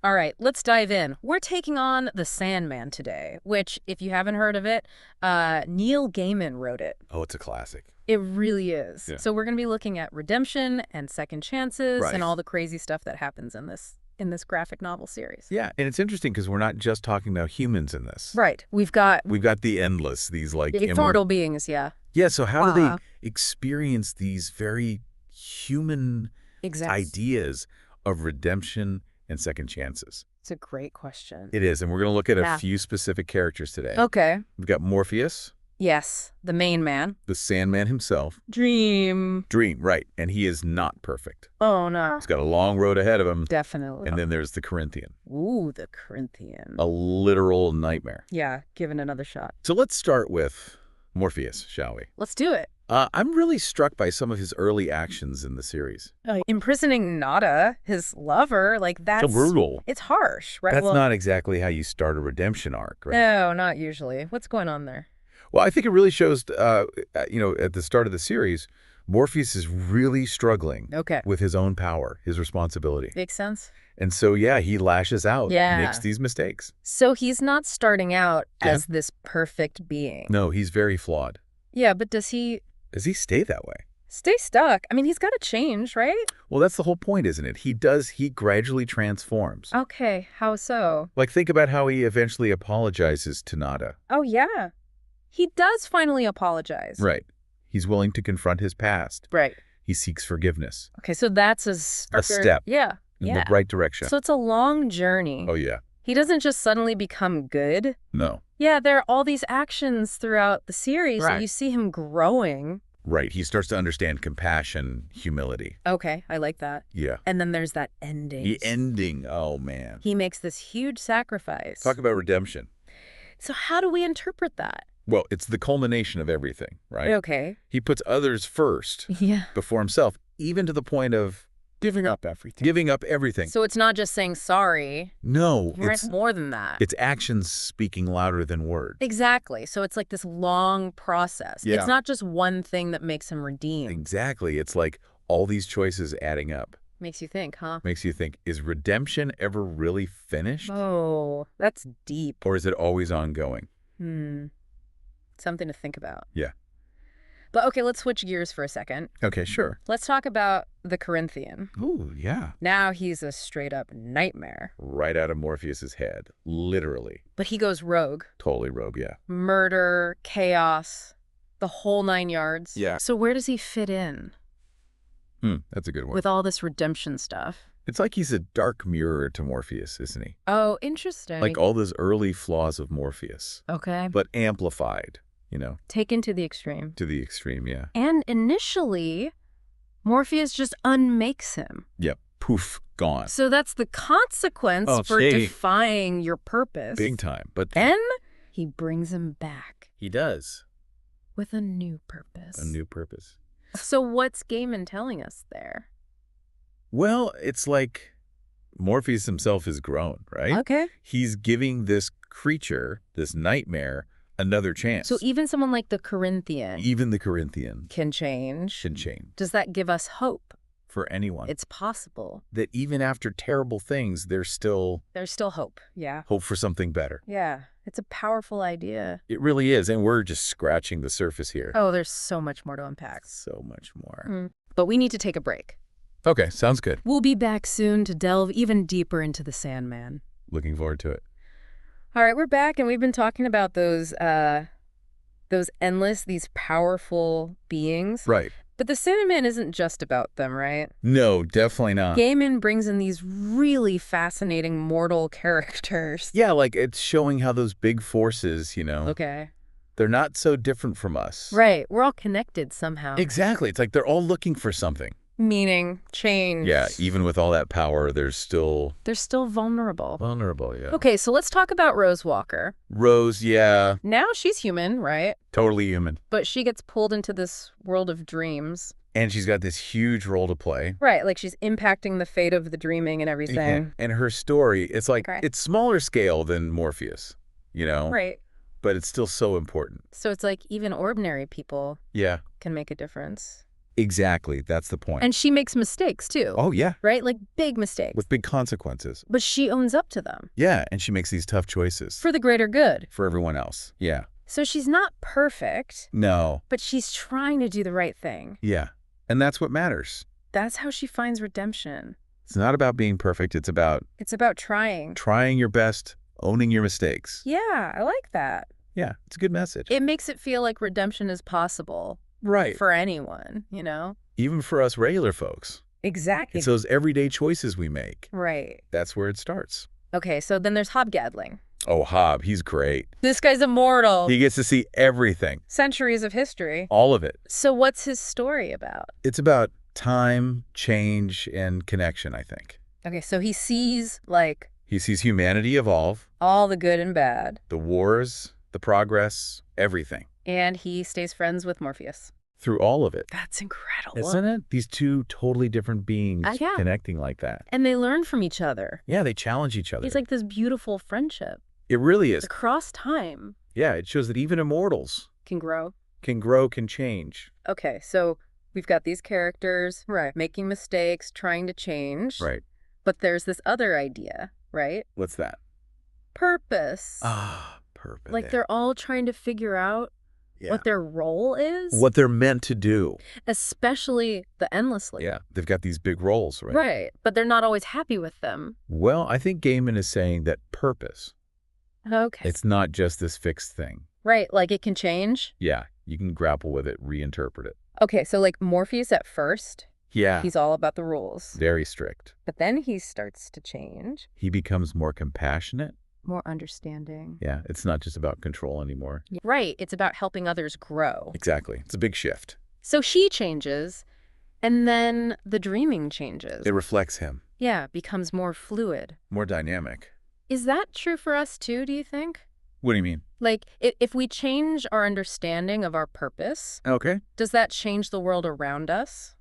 All right, let's dive in. We're taking on the Sandman today, which, if you haven't heard of it, Neil Gaiman wrote it. Oh, it's a classic. It really is. Yeah. So we're going to be looking at redemption and second chances Right. and all the crazy stuff that happens in this graphic novel series. Yeah, and it's interesting because we're not just talking about humans in this. Right. We've got the endless, these like immortal beings, yeah. Yeah, so how do Wow. they experience these very human Exactly. ideas of redemption and second chances? It's a great question. It is, and we're going to look at Yeah. a few specific characters today. Okay. We've got Morpheus, Yes, the main man. the Sandman himself. Dream. Dream, right, and he is not perfect. Oh, no. He's got a long road ahead of him. Definitely. And then there's the Corinthian, Ooh, the Corinthian. a literal nightmare. Yeah, give it another shot. So let's start with Morpheus, shall we? Let's do it. I'm really struck by some of his early actions in the series. Imprisoning Nada, his lover, like that's So brutal. It's harsh, right? That's not exactly how you start a redemption arc, right? No, not usually. What's going on there? Well, I think it really shows, at the start of the series, Morpheus is really struggling Okay. with his own power, his responsibility. Makes sense. And so, yeah, he lashes out, Yeah. makes these mistakes. So he's not starting out Yeah. as this perfect being. No, he's very flawed. Yeah, but does he Does he stay that way? stay stuck? I mean, he's got to change, right? Well, that's the whole point, isn't it? He gradually transforms. Okay, how so? Like, think about how he eventually apologizes to Nada. Oh, yeah. He does finally apologize. Right. He's willing to confront his past. Right. He seeks forgiveness. Okay, so that's A step. Yeah. In Yeah. the right direction. So it's a long journey. Oh, yeah. He doesn't just suddenly become good. No. Yeah, there are all these actions throughout the series that Right. you see him growing. Right. He starts to understand compassion, humility. Okay, I like that. Yeah. And then there's that ending. The ending. Oh, man. He makes this huge sacrifice. Talk about redemption. So how do we interpret that? Well, it's the culmination of everything, right? Okay. He puts others first Yeah. before himself, even to the point of Giving up everything. giving up everything. So it's not just saying sorry. No, Right? it's More than that. actions speaking louder than words. Exactly. So it's like this long process. Yeah. It's not just one thing that makes him redeem. Exactly. It's like all these choices adding up. Makes you think, huh? Makes you think, is redemption ever really finished? Oh, that's deep. Or is it always ongoing? Something to think about. Yeah. But okay, let's switch gears for a second. Okay, sure. Let's talk about the Corinthian. Ooh, yeah. Now he's a straight up nightmare. Right out of Morpheus's head. Literally. But he goes rogue. Totally rogue, yeah. Murder, chaos, the whole 9 yards. Yeah. So where does he fit in That's a good one. with all this redemption stuff? It's like he's a dark mirror to Morpheus, isn't he? Oh, interesting. Like all those early flaws of Morpheus, Okay. but amplified, Taken to the extreme. to the extreme, yeah. And initially, Morpheus just unmakes him. Yep. Poof, gone. So that's the consequence Oh, for see. defying your purpose. Big time. But Then he brings him back he does. with a new purpose. A new purpose. So what's Gaiman telling us there? Well, it's like Morpheus himself is grown, right? Okay. He's giving this creature, this nightmare, another chance. So even someone like the Corinthian Even the Corinthian can change. should change Does that give us hope? for anyone. It's possible. That even after terrible things, there's still There's still hope. Yeah. hope for something better. Yeah. It's a powerful idea. It really is, and we're just scratching the surface here. Oh, there's so much more to unpack. So much more. But we need to take a break. Okay, sounds good. We'll be back soon to delve even deeper into the Sandman. Looking forward to it. All right, we're back, and we've been talking about those endless, these powerful beings. Right. But the Sandman isn't just about them, right? No, definitely not. Gaiman brings in these really fascinating mortal characters. Yeah, like it's showing how those big forces, Okay. they're not so different from us. Right. We're all connected somehow. Exactly. It's like they're all looking for something. Meaning, change. Yeah, even with all that power, they're still They're still vulnerable. vulnerable, yeah. Okay, so let's talk about Rose Walker. Rose, yeah, Now she's human, right? totally human. But she gets pulled into this world of dreams. And she's got this huge role to play. Right, like she's impacting the fate of the dreaming and everything. And her story, it's like, Okay. it's smaller scale than Morpheus, Right. But it's still so important. So it's like even ordinary people Yeah. can make a difference. Exactly. That's the point. And she makes mistakes, too. Oh, yeah. Right? Like big mistakes. With big consequences. But she owns up to them. Yeah, and she makes these tough choices. For the greater good. For everyone else. Yeah. So she's not perfect. No. But she's trying to do the right thing. Yeah. And that's what matters. That's how she finds redemption. It's not about being perfect. It's about trying. Trying your best, owning your mistakes. Yeah, I like that. Yeah, it's a good message. It makes it feel like redemption is possible. Right. For anyone, you know? Even for us regular folks. Exactly. It's those everyday choices we make. Right. That's where it starts. Okay, so then there's Hobgadling. Oh, Hob, he's great. This guy's immortal. He gets to see everything. Centuries of history. All of it. So what's his story about? It's about time, change, and connection, I think. Okay, so he sees, like... He sees humanity evolve. All the good and bad. The wars, the progress, everything. And he stays friends with Morpheus. Through all of it. That's incredible. Isn't it? These two totally different beings Yeah. connecting like that. And they learn from each other. Yeah, they challenge each other. It's like this beautiful friendship. It really is. Across time. Yeah, it shows that even immortals Can grow. can change. Okay, so we've got these characters, right, making mistakes, trying to change. Right. But there's this other idea, right? What's that? Purpose. Ah, purpose. Like they're all trying to figure out what their role is. What they're meant to do. Especially the Endlessly. Yeah, they've got these big roles, right? Right, but they're not always happy with them. Well, I think Gaiman is saying that purpose, Okay. it's not just this fixed thing. Right, like it can change. Yeah, you can grapple with it, reinterpret it. Okay, so like Morpheus at first, Yeah. he's all about the rules. Very strict. But then he starts to change. He becomes more compassionate. More understanding. Yeah, it's not just about control anymore. Right, it's about helping others grow. Exactly. It's a big shift. So she changes, and then the dreaming changes. It reflects him. Yeah, becomes more fluid. More dynamic. Is that true for us too, do you think? What do you mean? Like, if we change our understanding of our purpose, Okay. does that change the world around us?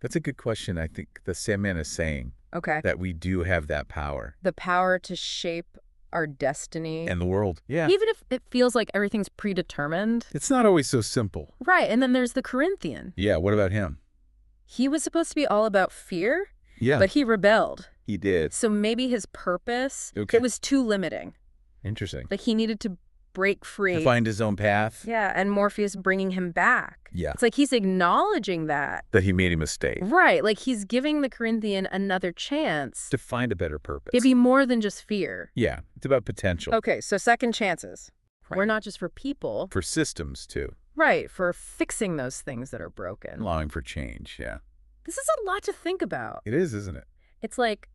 That's a good question. I think the Sandman is saying Okay. that we do have that power. The power to shape our destiny. And the world. Yeah. Even if it feels like everything's predetermined. It's not always so simple. Right, and then there's the Corinthian. Yeah, what about him? He was supposed to be all about fear, Yeah. but he rebelled. He did. So maybe his purpose, Okay. it was too limiting. Interesting. Like he needed to break free. To find his own path. Yeah, and Morpheus bringing him back. Yeah. It's like he's acknowledging that. That he made a mistake. Right, like he's giving the Corinthian another chance. To find a better purpose. It'd be more than just fear. Yeah, it's about potential. Okay, so second chances. Right. We're not just for people. For systems, too. Right, for fixing those things that are broken. Allowing for change, yeah. This is a lot to think about. It is, isn't it? It's like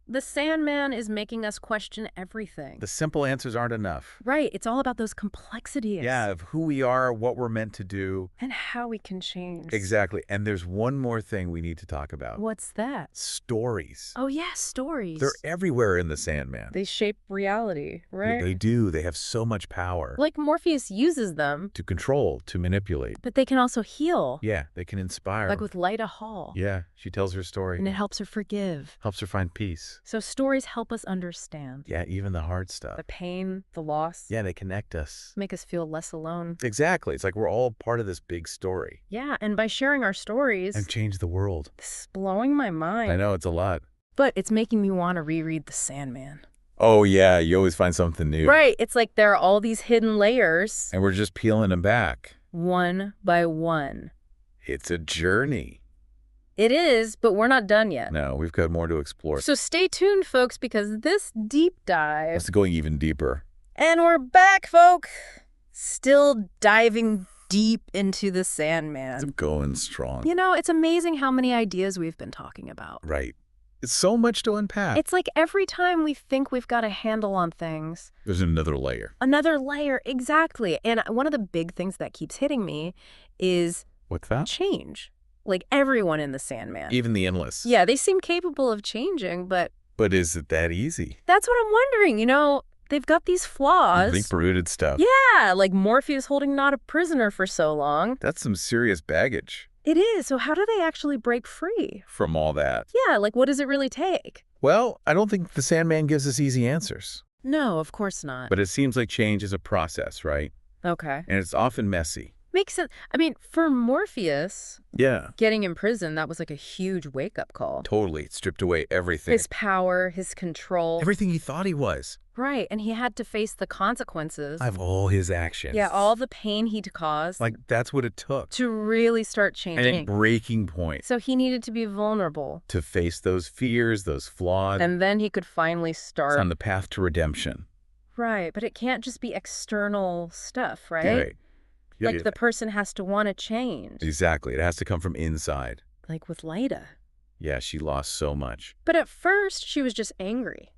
the Sandman is making us question everything. The simple answers aren't enough. Right, it's all about those complexities. Yeah, of who we are, what we're meant to do. And how we can change. Exactly. And there's one more thing we need to talk about. What's that? Stories. Oh, yeah, stories. They're everywhere in the Sandman. They shape reality, right? They do. They have so much power. Like Morpheus uses them. To control, to manipulate. But they can also heal. Yeah, they can inspire. Like with Lyta Hall. Yeah, she tells her story. And it helps her forgive. Helps her find peace. So stories help us understand. Yeah, even the hard stuff. The pain, the loss. Yeah, they connect us. Make us feel less alone. Exactly. It's like we're all part of this big story. Yeah, and by sharing our stories... And change the world. This is blowing my mind. I know, it's a lot. But it's making me want to reread The Sandman. Oh, yeah, you always find something new. Right, it's like there are all these hidden layers. And we're just peeling them back. One by one. It's a journey. It is, but we're not done yet. No, we've got more to explore. So stay tuned, folks, because this deep dive... It's going even deeper. And we're back, folk. Still diving deep into The Sandman. It's going strong. You know, it's amazing how many ideas we've been talking about. Right. It's so much to unpack. It's like every time we think we've got a handle on things... There's another layer. Another layer, exactly. And one of the big things that keeps hitting me is... What's that? Change. Like everyone in The Sandman. Even the Endless. Yeah, they seem capable of changing, but... But is it that easy? That's what I'm wondering, you know... They've got these flaws. Deep-rooted stuff. Yeah, like Morpheus holding not a prisoner for so long. That's some serious baggage. It is. So how do they actually break free? From all that. Yeah, like what does it really take? Well, I don't think the Sandman gives us easy answers. No, of course not. But it seems like change is a process, right? Okay. And it's often messy. Makes sense. I mean, for Morpheus, Yeah. getting imprisoned, that was like a huge wake-up call. Totally. It stripped away everything. His power, his control. Everything he thought he was. Right, and he had to face the consequences. Of all his actions. Yeah, all the pain he'd caused. Like, that's what it took. To really start changing. And a breaking point. So he needed to be vulnerable. To face those fears, those flaws. And then he could finally start. On the path to redemption. Right, but it can't just be external stuff, right? Right. Yeah, Like the person has to want to change. Exactly. It has to come from inside. Like with Lyta. Yeah, she lost so much. But at first, she was just angry.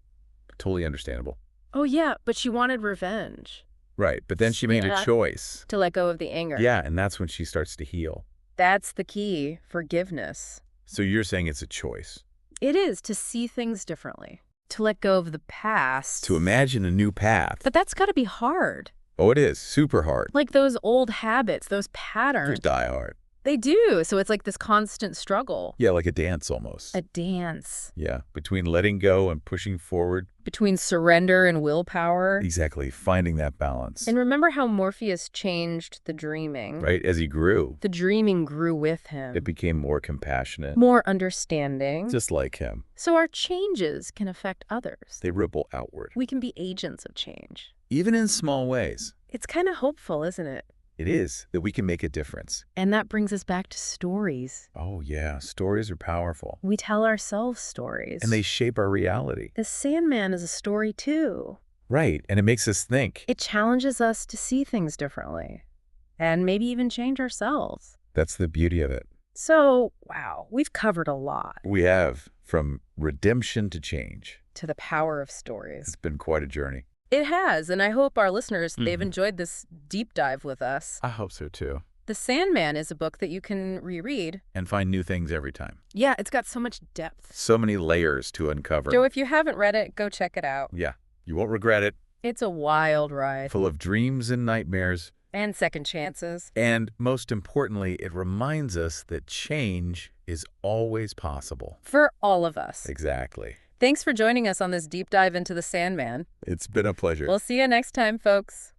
Totally understandable. Oh, yeah, but she wanted revenge. Right, but then she made a choice. To let go of the anger. Yeah, and that's when she starts to heal. That's the key, forgiveness. So you're saying it's a choice. It is, to see things differently. To let go of the past. To imagine a new path. But that's got to be hard. Oh, it is. Super hard. Like those old habits, those patterns. Die hard. They do. So it's like this constant struggle. Yeah, like a dance almost. A dance. Yeah, between letting go and pushing forward. Between surrender and willpower. Exactly, finding that balance. And remember how Morpheus changed the dreaming. Right, as he grew. The dreaming grew with him. It became more compassionate. More understanding. Just like him. So our changes can affect others. They ripple outward. We can be agents of change. Even in small ways. It's kind of hopeful, isn't it? It is, that we can make a difference. And that brings us back to stories. Oh, yeah. Stories are powerful. We tell ourselves stories. And they shape our reality. The Sandman is a story, too. Right, and it makes us think. It challenges us to see things differently. And maybe even change ourselves. That's the beauty of it. So, wow, we've covered a lot. We have, from redemption to change. To the power of stories. It's been quite a journey. It has, and I hope our listeners, they've enjoyed this deep dive with us. I hope so, too. The Sandman is a book that you can reread. And find new things every time. Yeah, it's got so much depth. So many layers to uncover. Joe, if you haven't read it, go check it out. Yeah, you won't regret it. It's a wild ride. Full of dreams and nightmares. And second chances. And most importantly, it reminds us that change is always possible. For all of us. Exactly. Thanks for joining us on this deep dive into the Sandman. It's been a pleasure. We'll see you next time, folks.